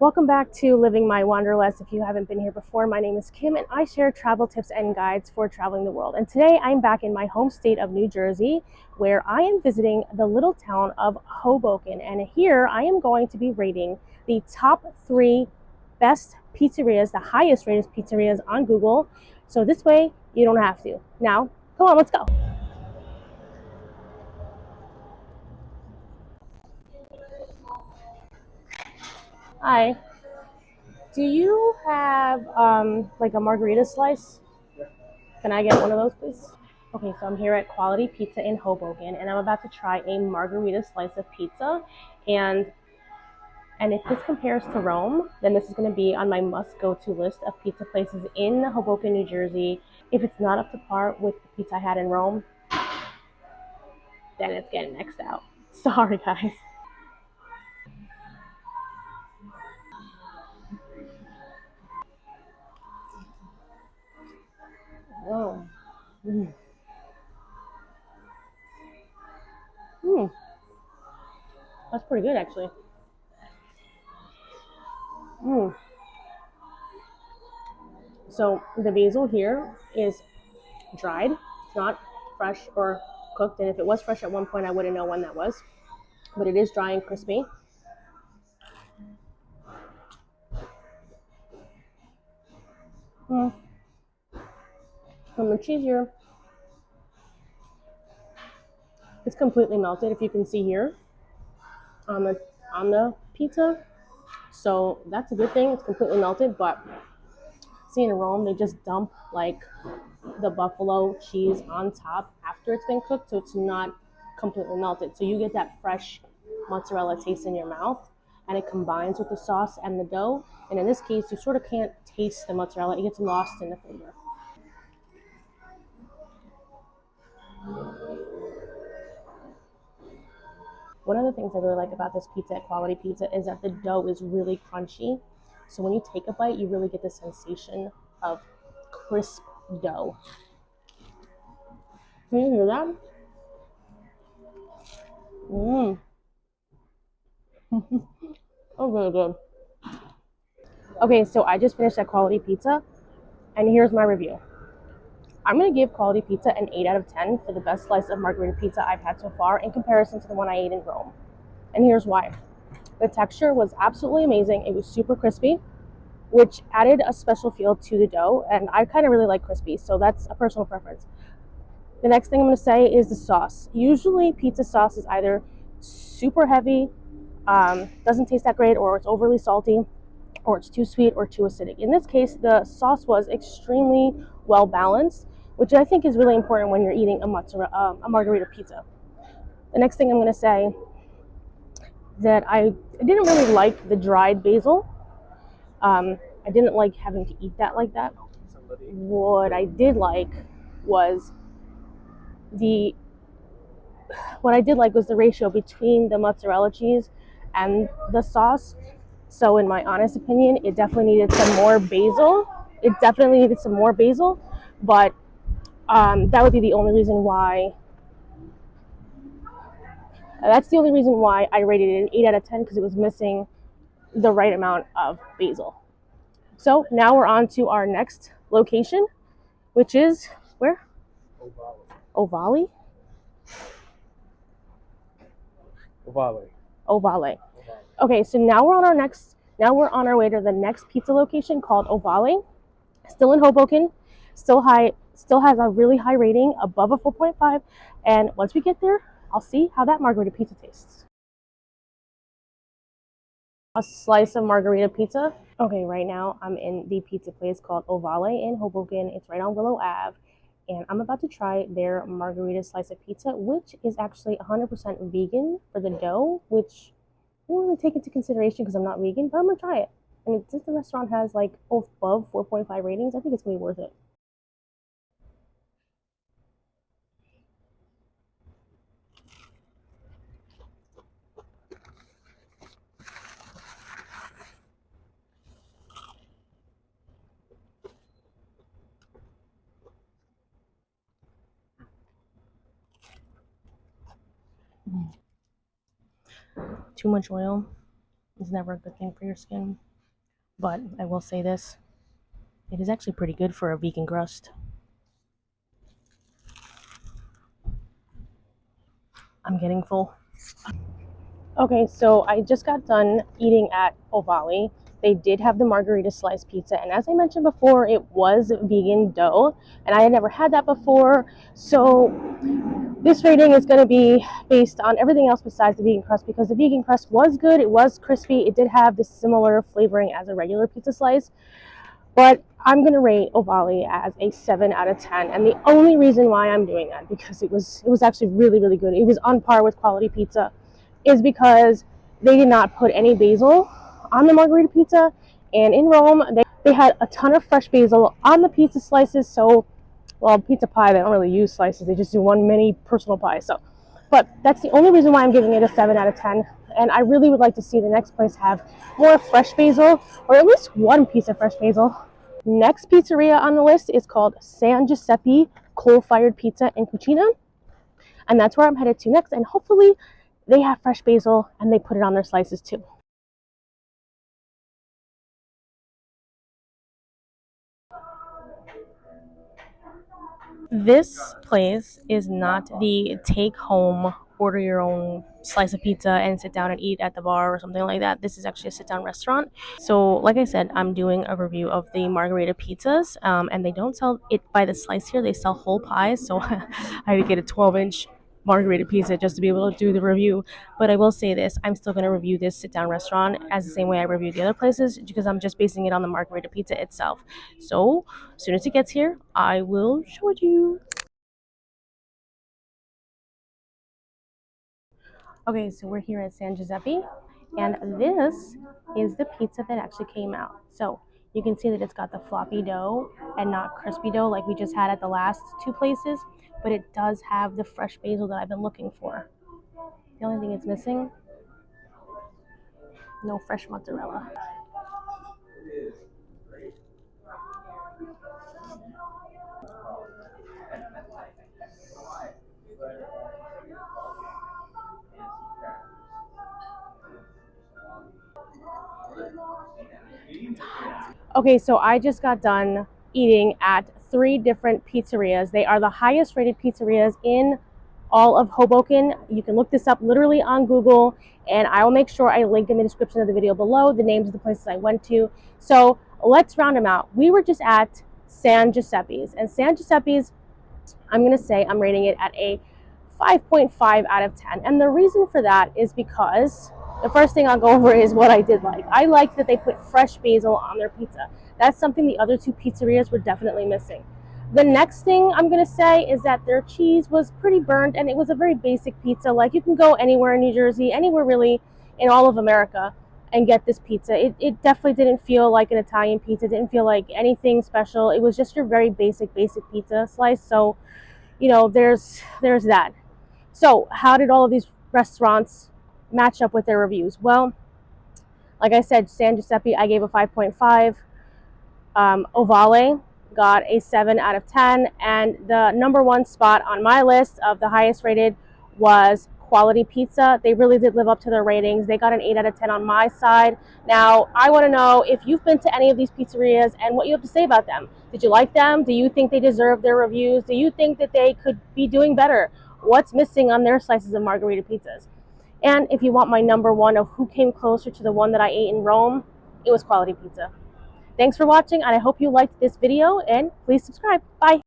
Welcome back to Living My Wanderlust. If you haven't been here before, my name is Kim and I share travel tips and guides for traveling the world. And today I'm back in my home state of New Jersey, where I am visiting the little town of Hoboken. And here I am going to be rating the top 3 best pizzerias, the highest rated pizzerias on Google. So this way you don't have to. Now, come on, let's go. Hi. Do you have like a margarita slice? Can I get one of those, please? Okay, so I'm here at Quality Pizza in Hoboken, and I'm about to try a margarita slice of pizza. And and if this compares to Rome, then this is going to be on my must-go-to list of pizza places in Hoboken, New Jersey. If it's not up to par with the pizza I had in Rome, then it's getting next out. Sorry, guys. Oh, mm. Mm. That's pretty good, actually. Mm. So the basil here is dried. It's not fresh or cooked. And if it was fresh at one point, I wouldn't know when that was. But it is dry and crispy. Mm. And the cheese here, it's completely melted. If you can see here on the pizza, so that's a good thing. It's completely melted. But see, in Rome, they just dump like the buffalo cheese on top after it's been cooked, so it's not completely melted. So you get that fresh mozzarella taste in your mouth, and it combines with the sauce and the dough. And in this case, you sort of can't taste the mozzarella; it gets lost in the flavor. One of the things I really like about this pizza at Quality Pizza is that the dough is really crunchy. So when you take a bite, you really get the sensation of crisp dough. Can you hear that? Mmm. Oh, really good. Okay, so I just finished at Quality Pizza, and here's my review. I'm going to give Quality Pizza an 8 out of 10 for the best slice of margarita pizza I've had so far in comparison to the one I ate in Rome. And here's why. The texture was absolutely amazing. It was super crispy, which added a special feel to the dough, and I kind of really like crispy, so that's a personal preference. The next thing I'm going to say is the sauce. Usually pizza sauce is either super heavy, doesn't taste that great, or it's overly salty, or it's too sweet or too acidic. In this case, the sauce was extremely well balanced, which I think is really important when you're eating a margarita pizza. The next thing I'm going to say that I didn't really like the dried basil. I didn't like having to eat that like that. What I did like was the the ratio between the mozzarella cheese and the sauce. So in my honest opinion, it definitely needed some more basil. It definitely needed some more basil, but that would be the only reason why. That's the only reason why I rated it an 8 out of 10, because it was missing the right amount of basil. So now we're on to our next location, which is where? Ovale? Ovale. Ovale. Okay, so now we're on our way to the next pizza location called Ovale. Still in Hoboken, still has a really high rating, above a 4.5. And once we get there, I'll see how that margarita pizza tastes. A slice of margarita pizza. Okay, right now I'm in the pizza place called Ovale in Hoboken. It's right on Willow Ave. And I'm about to try their margarita slice of pizza, which is actually 100% vegan for the dough, which I don't really take into consideration because I'm not vegan, but I'm gonna try it. And since the restaurant has like above 4.5 ratings, I think it's gonna be worth it. Too much oil is never a good thing for your skin. But I will say this, it is actually pretty good for a vegan crust. I'm getting full. Okay, so I just got done eating at Ovale. They did have the margarita slice pizza, and as I mentioned before, it was vegan dough, and I had never had that before. So this rating is going to be based on everything else besides the vegan crust, because the vegan crust was good, it was crispy, it did have the similar flavoring as a regular pizza slice, but I'm going to rate Ovale as a 7 out of 10, and the only reason why I'm doing that, because it was actually really, really good. It was on par with quality pizza, is because they did not put any basil on the margarita pizza, and in Rome they had a ton of fresh basil on the pizza slices. So, well, pizza pie, they don't really use slices, they just do one mini personal pie. So, but that's the only reason why I'm giving it a 7 out of 10, and I really would like to see the next place have more fresh basil, or at least one piece of fresh basil. Next pizzeria on the list is called San Giuseppe Coal-Fired Pizza and Cucina, and that's where I'm headed to next, and hopefully they have fresh basil and they put it on their slices too. This place is not the take home, order your own slice of pizza and sit down and eat at the bar or something like that. This is actually a sit down restaurant. So, like I said, I'm doing a review of the margarita pizzas, and they don't sell it by the slice here, they sell whole pies. So, I had to get a 12-inch margarita pizza just to be able to do the review. But I will say this, I'm still going to review this sit down restaurant as the same way I review the other places, because I'm just basing it on the margarita pizza itself. So as soon as it gets here, I will show it to you. Okay, so we're here at San Giuseppe, and this is the pizza that actually came out. So you can see that it's got the floppy dough and not crispy dough like we just had at the last two places, but it does have the fresh basil that I've been looking for. The only thing it's missing, no fresh mozzarella. Okay, so I just got done eating at three different pizzerias. They are the highest rated pizzerias in all of Hoboken. You can look this up literally on Google, and I will make sure I link in the description of the video below the names of the places I went to. So let's round them out. We were just at San Giuseppe's, and San Giuseppe's, I'm going to say I'm rating it at a 5.5 out of 10. And the reason for that is because the first thing I'll go over is what I did like. I liked that they put fresh basil on their pizza. That's something the other two pizzerias were definitely missing. The next thing I'm going to say is that their cheese was pretty burnt, and it was a very basic pizza. Like, you can go anywhere in New Jersey, anywhere really in all of America, and get this pizza. It definitely didn't feel like an Italian pizza. It didn't feel like anything special. It was just your very basic pizza slice. So, there's that. So how did all of these restaurants match up with their reviews? Well, like I said, San Giuseppe, I gave a 5.5. Ovale got a 7 out of 10. And the number one spot on my list of the highest rated was Quality Pizza. They really did live up to their ratings. They got an 8 out of 10 on my side. Now, I want to know if you've been to any of these pizzerias and what you have to say about them. Did you like them? Do you think they deserve their reviews? Do you think that they could be doing better? What's missing on their slices of margarita pizzas? And if you want my number one of who came closer to the one that I ate in Rome, it was Quality Pizza. Thanks for watching, and I hope you liked this video, and please subscribe. Bye.